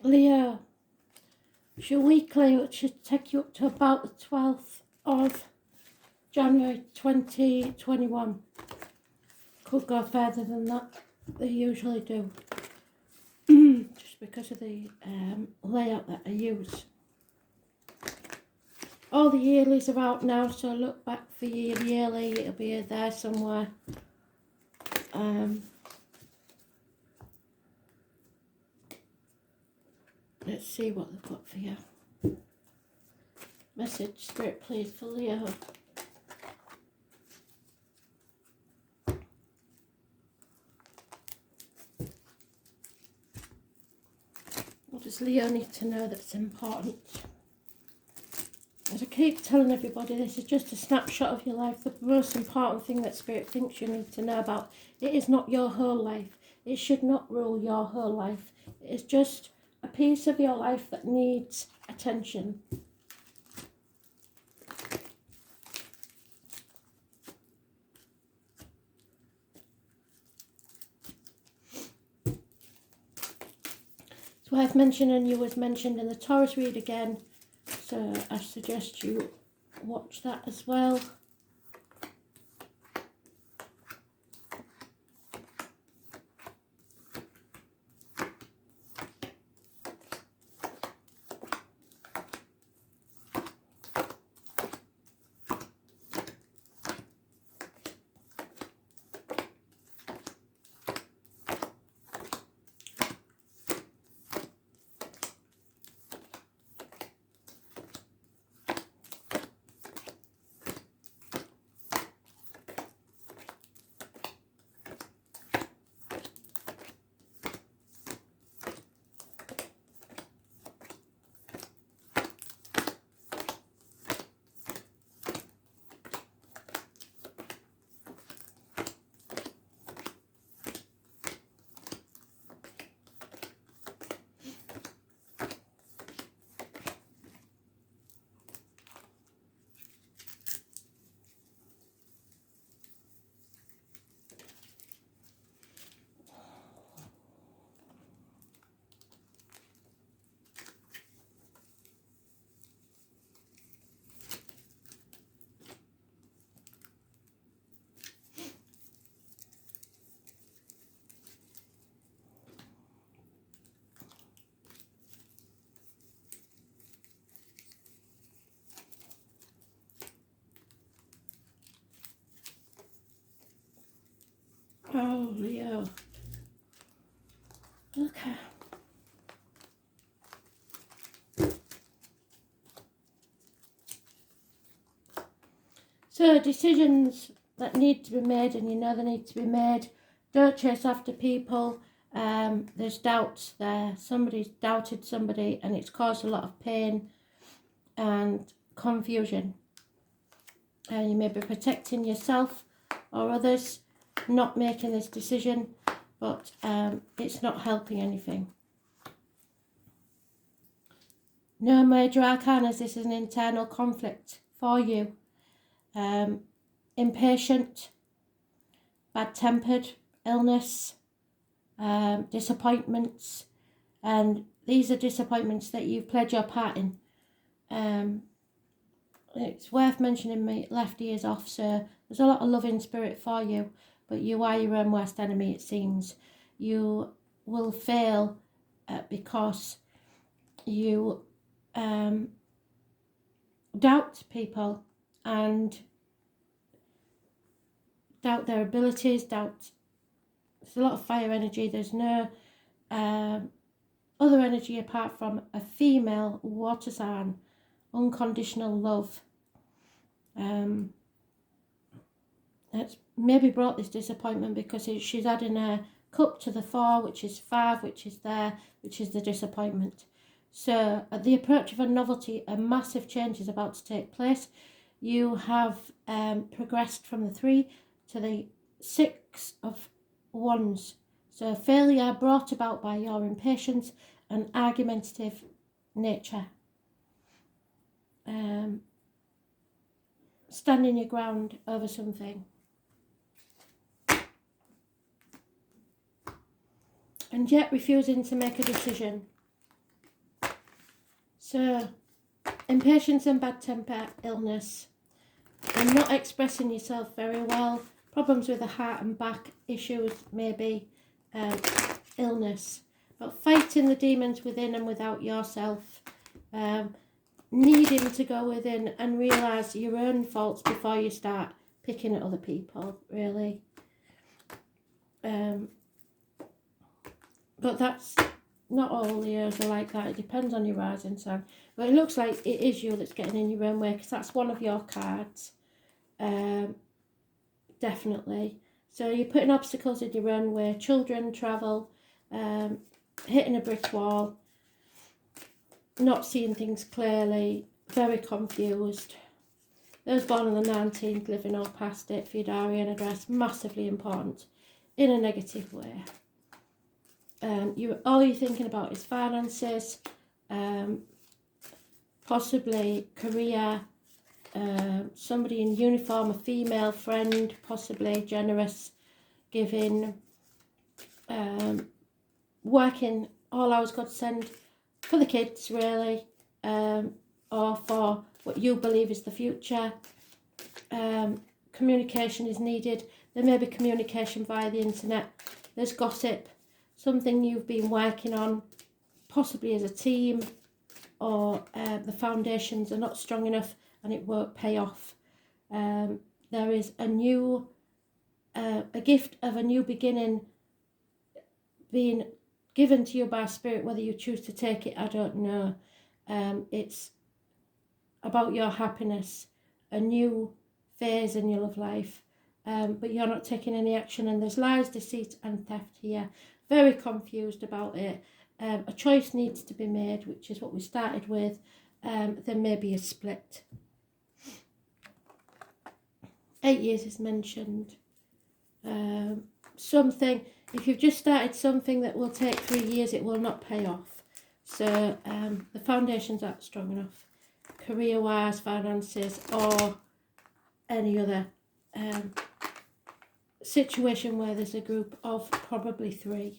Leo, your weekly should take you up to about the 12th of January 2021. Could go further than that. They usually do. Just because of the layout that I use. All the yearlies are out now, so look back for your yearly. It'll be there somewhere. Let's see what they've got for you. Message, Spirit, please, for Leo. What does Leo need to know that's important? As I keep telling everybody, this is just a snapshot of your life. The most important thing that Spirit thinks you need to know about. It is not your whole life. It should not rule your whole life. It is just a piece of your life that needs attention. It's worth mentioning you was mentioned in the Taurus read again, so I suggest you watch that as well. Oh, Leo. Okay. So, decisions that need to be made, and you know they need to be made. Don't chase after people. There's doubts there. Somebody's doubted somebody, and it's caused a lot of pain and confusion. And you may be protecting yourself or others, not making this decision, but it's not helping anything. No major arcanas. This is an internal conflict for you. Impatient, bad-tempered, illness, disappointments, and these are disappointments that you've played your part in. It's worth mentioning my left ear's off, so there's a lot of love in spirit for you, but you are your own worst enemy, it seems. You will fail because you doubt people and doubt their abilities, doubt. There's a lot of fire energy. There's no other energy apart from a female water sign, unconditional love. That's maybe brought this disappointment because she's adding a cup to the 4, which is 5, which is there, which is the disappointment. So at the approach of a novelty, a massive change is about to take place. You have progressed from the 3 to the 6 of Wands. So failure brought about by your impatience and argumentative nature. Standing your ground over something. And yet refusing to make a decision. So, impatience and bad temper, illness, and not expressing yourself very well, problems with the heart and back, issues maybe, illness, but fighting the demons within and without yourself, needing to go within and realise your own faults before you start picking at other people, really. But that's not all Leos are like that. It depends on your rising sign. But it looks like it is you that's getting in your own way, because that's one of your cards. Definitely. So you're putting obstacles in your own way. Children, travel, hitting a brick wall, not seeing things clearly, very confused. Those born on the 19th, living all past it, for your diary and address, massively important in a negative way. All you're thinking about is finances, possibly career, somebody in uniform, a female friend, possibly generous, giving, working all hours God send for the kids, really, or for what you believe is the future. Communication is needed. There may be communication via the internet. There's gossip, something you've been working on, possibly as a team, or the foundations are not strong enough and it won't pay off. There is a gift of a new beginning being given to you by Spirit. Whether you choose to take it, I don't know. It's about your happiness, a new phase in your love life, but you're not taking any action, and there's lies, deceit and theft here. Very confused about it. A choice needs to be made, which is what we started with. There may be a split. 8 years is mentioned. Something, if you've just started something that will take 3 years, it will not pay off. So the foundations aren't strong enough, career-wise, finances, or any other situation where there's a group of probably 3.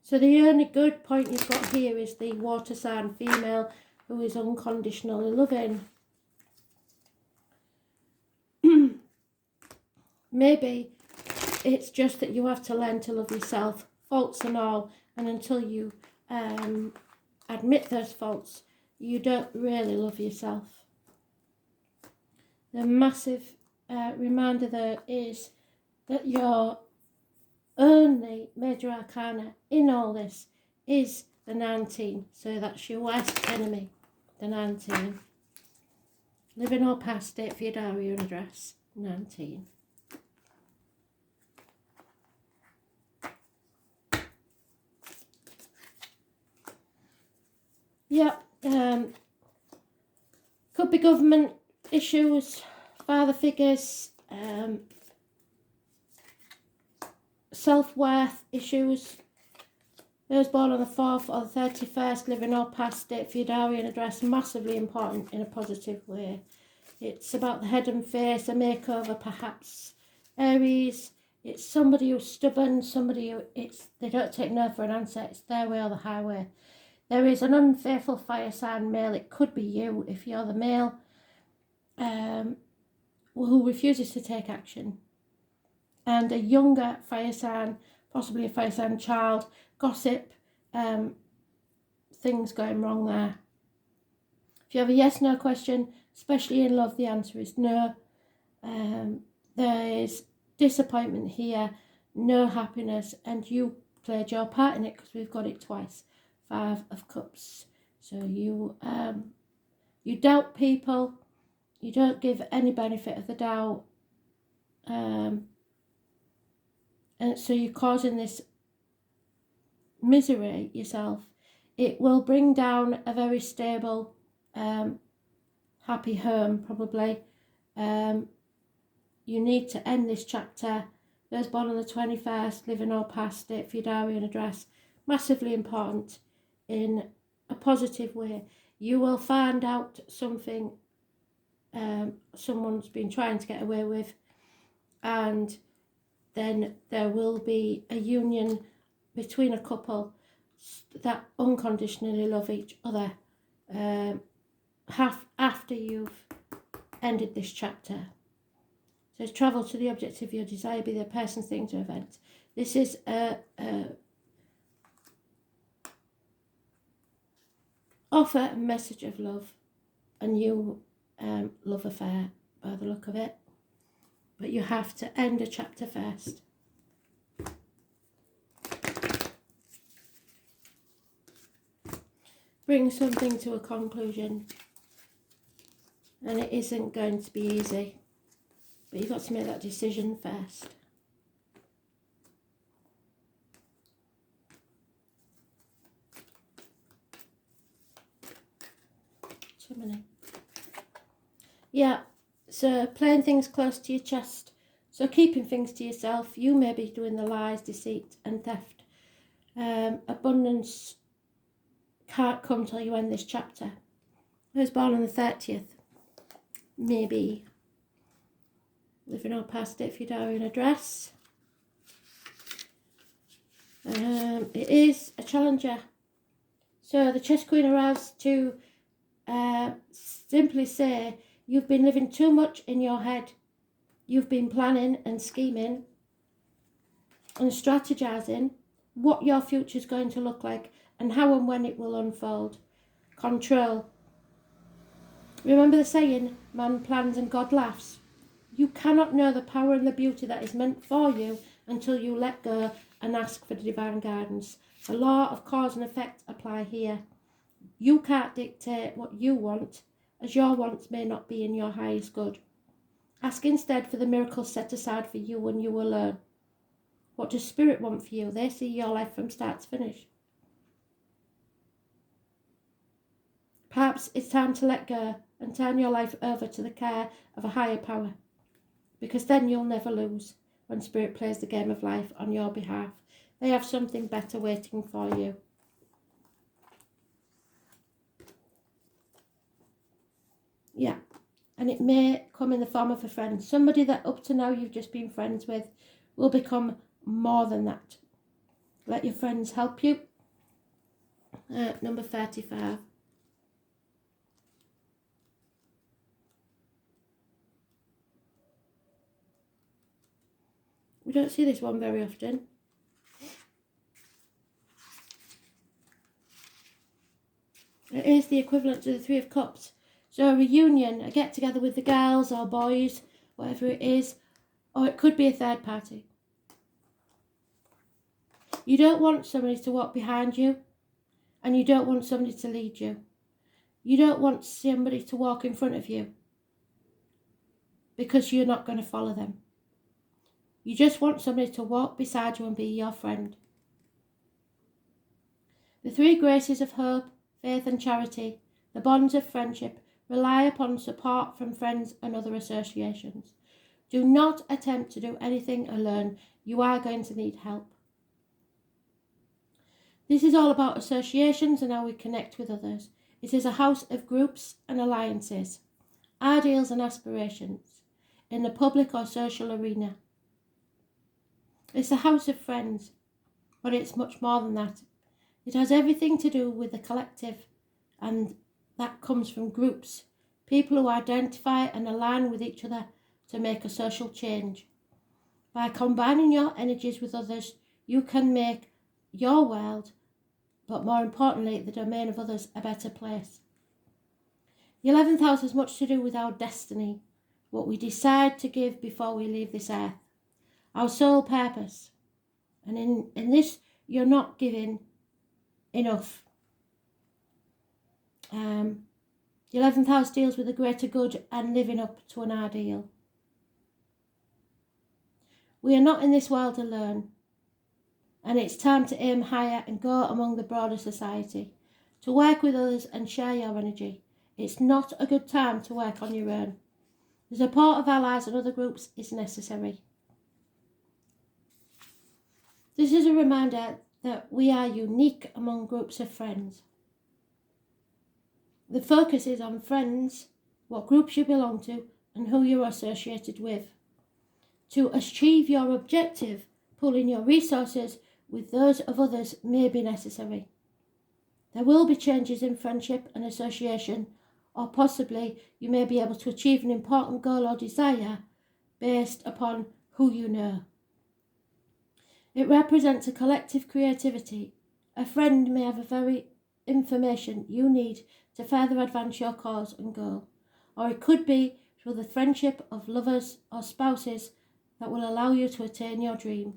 So the only good point you've got here is the water sign female who is unconditionally loving. Maybe it's just that you have to learn to love yourself, faults and all, and until you admit those faults, you don't really love yourself. The massive reminder there is that your only major arcana in all this is the 19. So that's your worst enemy, the 19. Living or past it for your diary and address, 19. Yep, could be government issues, father figures, self-worth issues. Those born on the 4th or the 31st, living or past it for your diary and address, massively important in a positive way. It's about the head and face, a makeover perhaps. Aries, it's somebody who's stubborn, somebody who they don't take no for an answer, it's their way or the highway. There is an unfaithful fire sign male, it could be you if you're the male, who refuses to take action. And a younger fire sign, possibly a fire sign child, gossip, things going wrong there. If you have a yes/no question, especially in love, the answer is no. There is disappointment here, no happiness, and you played your part in it because we've got it twice. 5 of Cups. So you doubt people, you don't give any benefit of the doubt, and so you're causing this misery yourself. It will bring down a very stable, happy home, probably. You need to end this chapter. Those born on the 21st, living or past it for your diary and address, massively important in a positive way. You will find out something someone's been trying to get away with, and then there will be a union between a couple that unconditionally love each other after you've ended this chapter. So travel to the object of your desire, be the person, thing, or event. This is offer a message of love, a new love affair by the look of it. But you have to end a chapter first. Bring something to a conclusion. And it isn't going to be easy. But you've got to make that decision first. Too many. Yeah, so playing things close to your chest. So keeping things to yourself. You may be doing the lies, deceit and theft. Abundance can't come till you end this chapter. I was born on the 30th. Maybe living on past it if you diary and address. It is a challenger. So the chess queen arrives to simply say, you've been living too much in your head. You've been planning and scheming and strategizing what your future is going to look like and how and when it will unfold. Control. Remember the saying, man plans and God laughs. You cannot know the power and the beauty that is meant for you until you let go and ask for the divine guidance. The law of cause and effect apply here. You can't dictate what you want, as your wants may not be in your highest good. Ask instead for the miracles set aside for you and you alone. What does Spirit want for you? They see your life from start to finish. Perhaps it's time to let go and turn your life over to the care of a higher power, because then you'll never lose when Spirit plays the game of life on your behalf. They have something better waiting for you. Yeah, and it may come in the form of a friend. Somebody that up to now you've just been friends with will become more than that. Let your friends help you. Number 35. We don't see this one very often. It is the equivalent to the Three of Cups. So a reunion, a get together with the girls or boys, whatever it is, or it could be a third party. You don't want somebody to walk behind you, and you don't want somebody to lead you. You don't want somebody to walk in front of you, because you're not going to follow them. You just want somebody to walk beside you and be your friend. The three graces of hope, faith and charity, the bonds of friendship, rely upon support from friends and other associations. Do not attempt to do anything alone. You are going to need help. This is all about associations and how we connect with others. It is a house of groups and alliances, ideals and aspirations, in the public or social arena. It's a house of friends, but it's much more than that. It has everything to do with the collective, and that comes from groups, people who identify and align with each other to make a social change. By combining your energies with others, you can make your world, but more importantly, the domain of others, a better place. The 11th house has much to do with our destiny, what we decide to give before we leave this earth, our sole purpose. And in this, you're not giving enough. The 11th house deals with the greater good and living up to an ideal. We are not in this world alone, and it's time to aim higher and go among the broader society, to work with others and share your energy. It's not a good time to work on your own. The support of allies and other groups is necessary. This is a reminder that we are unique among groups of friends. The focus is on friends, what groups you belong to, and who you're associated with. To achieve your objective, pull in your resources with those of others may be necessary. There will be changes in friendship and association, or possibly you may be able to achieve an important goal or desire based upon who you know. It represents a collective creativity. A friend may have the very information you need to further advance your cause and goal, or it could be through the friendship of lovers or spouses that will allow you to attain your dream.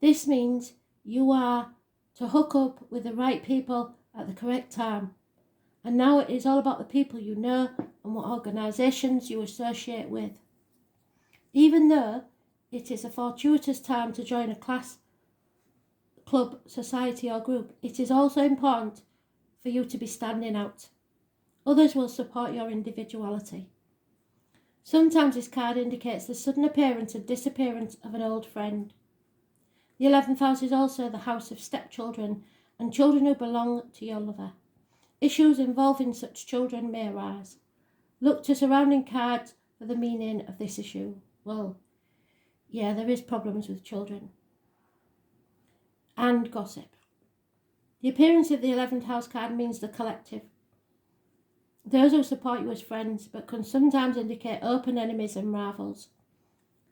This means you are to hook up with the right people at the correct time. And now it is all about the people you know and what organisations you associate with. Even though it is a fortuitous time to join a class, club, society or group, it is also important for you to be standing out. Others will support your individuality. Sometimes this card indicates the sudden appearance and disappearance of an old friend. The 11th house is also the house of stepchildren and children who belong to your lover. Issues involving such children may arise. Look to surrounding cards for the meaning of this issue. Well, yeah, there is problems with children. And gossip. The appearance of the 11th house card means the collective. Those who support you as friends, but can sometimes indicate open enemies and rivals.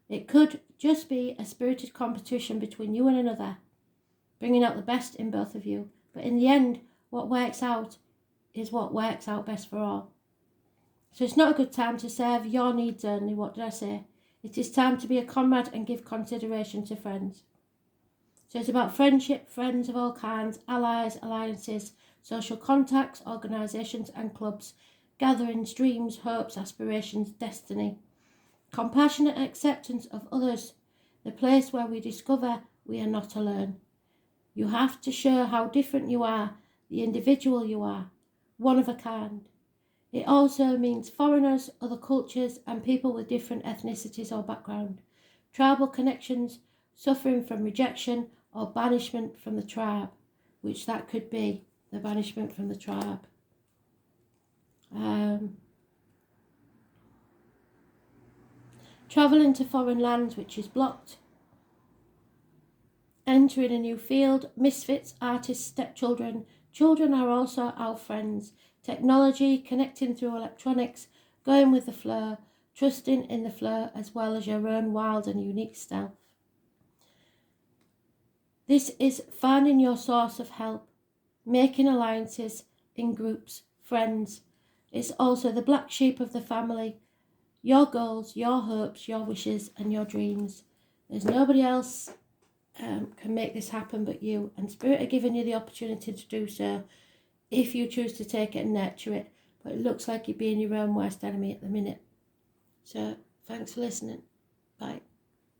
It could just be a spirited competition between you and another, bringing out the best in both of you. But in the end, what works out is what works out best for all. So it's not a good time to serve your needs only. What did I say? It is time to be a comrade and give consideration to friends. So it's about friendship, friends of all kinds, allies, alliances, social contacts, organisations and clubs, gatherings, dreams, hopes, aspirations, destiny. Compassionate acceptance of others, the place where we discover we are not alone. You have to show how different you are, the individual you are, one of a kind. It also means foreigners, other cultures and people with different ethnicities or background, tribal connections, suffering from rejection or banishment from the tribe, which that could be the banishment from the tribe. Travelling to foreign lands, which is blocked. Entering a new field, misfits, artists, stepchildren. Children are also our friends. Technology, connecting through electronics, going with the flow, trusting in the flow as well as your own wild and unique self. This is finding your source of help, making alliances in groups, friends. It's also the black sheep of the family, your goals, your hopes, your wishes and your dreams. There's nobody else can make this happen but you, and Spirit are giving you the opportunity to do so if you choose to take it and nurture it, but it looks like you're being your own worst enemy at the minute. So thanks for listening. Bye.